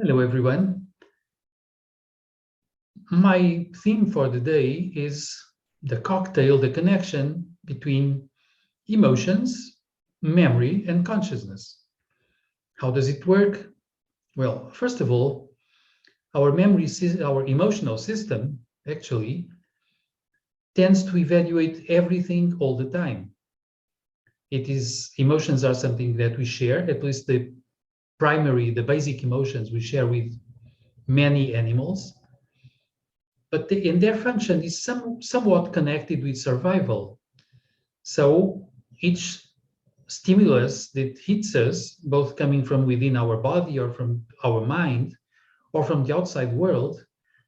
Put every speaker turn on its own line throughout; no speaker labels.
Hello, everyone. My theme for the day is the cocktail, the connection between emotions, memory, and consciousness. How does it work? Well, first of all, our emotional system actually tends to evaluate everything all the time. Emotions are something that we share, at least the basic emotions we share with many animals. But in their function is somewhat connected with survival. So each stimulus that hits us, both coming from within our body or from our mind or from the outside world,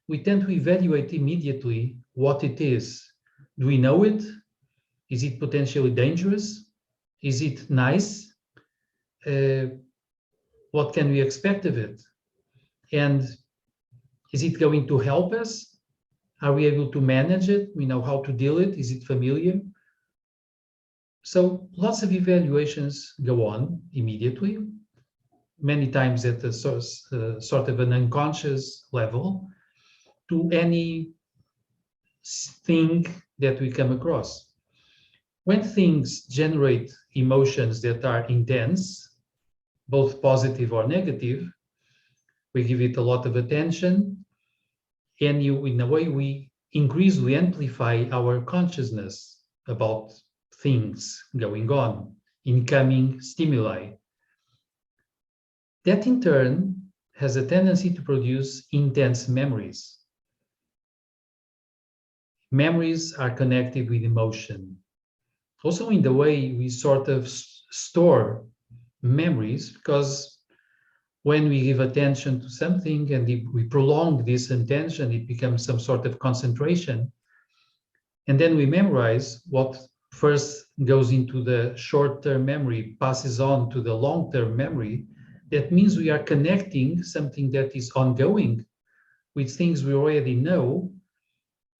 we tend to evaluate immediately what it is. Do we know it? Is it potentially dangerous? Is it nice? What can we expect of it? And is it going to help us? Are we able to manage it? We know how to deal with it. Is it familiar? So lots of evaluations go on immediately, many times at a sort of an unconscious level, to any thing that we come across. When things generate emotions that are intense, both positive or negative, we give it a lot of attention, and in a way, we increasingly amplify our consciousness about things going on, incoming stimuli. That in turn has a tendency to produce intense memories. Memories are connected with emotion. Also in the way we sort of store memories, because when we give attention to something and we prolong this attention, it becomes some sort of concentration. And then we memorize what first goes into the short-term memory, passes on to the long-term memory. That means we are connecting something that is ongoing with things we already know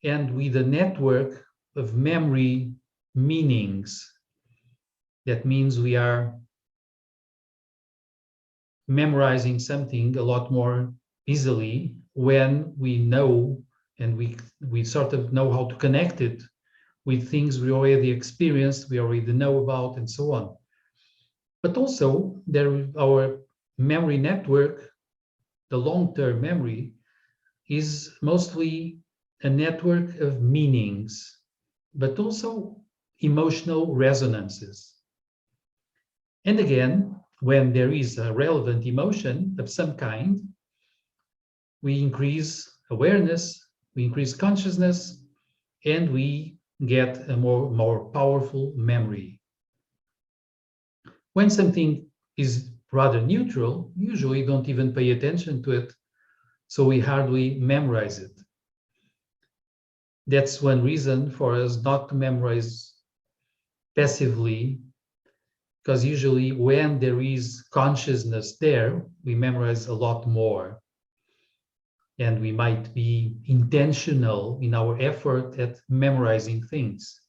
and with a network of memory meanings. That means we are memorizing something a lot more easily when we know and we sort of know how to connect it with things we already experienced, we already know about, and so on. But also, our memory network, the long-term memory, is mostly a network of meanings, but also emotional resonances. And again, when there is a relevant emotion of some kind, we increase awareness, we increase consciousness, and we get a more powerful memory. When something is rather neutral, usually don't even pay attention to it, so we hardly memorize it. That's one reason for us not to memorize passively, because usually when there is consciousness there, we memorize a lot more. And we might be intentional in our effort at memorizing things.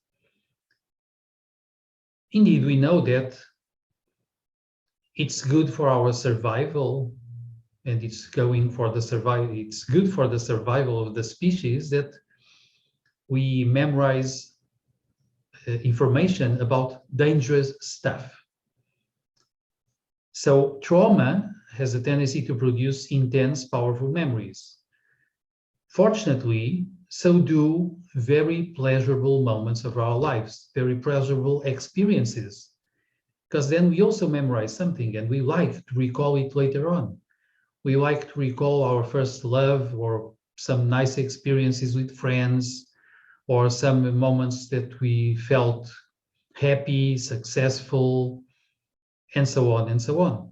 Indeed, we know that it's good for our survival, and it's good for the survival of the species that we memorize information about dangerous stuff. So trauma has a tendency to produce intense, powerful memories. Fortunately, so do very pleasurable moments of our lives, very pleasurable experiences, because then we also memorize something and we like to recall it later on. We like to recall our first love or some nice experiences with friends or some moments that we felt happy, successful, and so on and so on.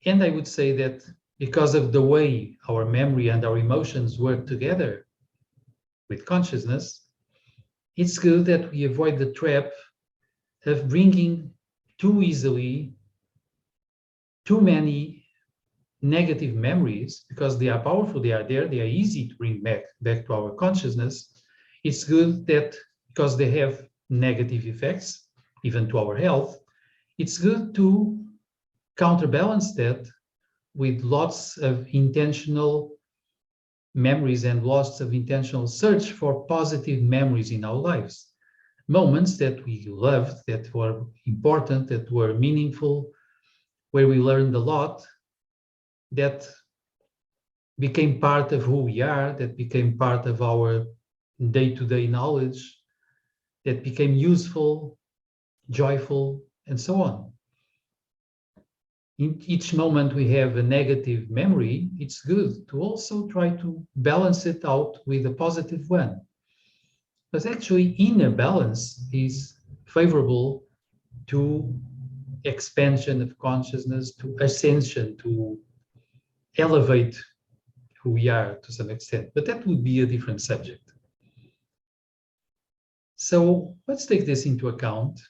And I would say that because of the way our memory and our emotions work together with consciousness, it's good that we avoid the trap of bringing too easily too many negative memories, because they are powerful, they are there, they are easy to bring back to our consciousness. It's good that because they have negative effects, even to our health, it's good to counterbalance that with lots of intentional memories and lots of intentional search for positive memories in our lives. Moments that we loved, that were important, that were meaningful, where we learned a lot, that became part of who we are, that became part of our day-to-day knowledge, that became useful, joyful, and so on. In each moment we have a negative memory, it's good to also try to balance it out with a positive one. Because actually inner balance is favorable to expansion of consciousness, to ascension, to elevate who we are to some extent. But that would be a different subject. So let's take this into account,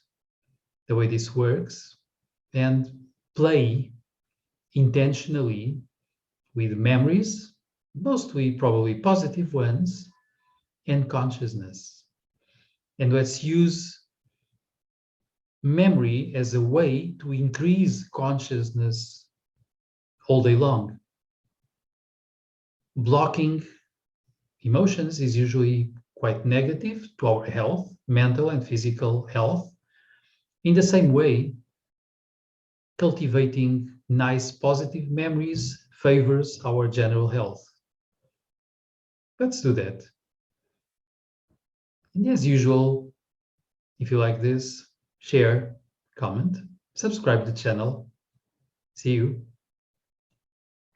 the way this works, and play intentionally with memories, mostly probably positive ones, and consciousness. And let's use memory as a way to increase consciousness all day long. Blocking emotions is usually quite negative to our health, mental and physical health. In the same way, cultivating nice positive memories favors our general health. Let's do that. And as usual, if you like this, share, comment, subscribe to the channel. See you.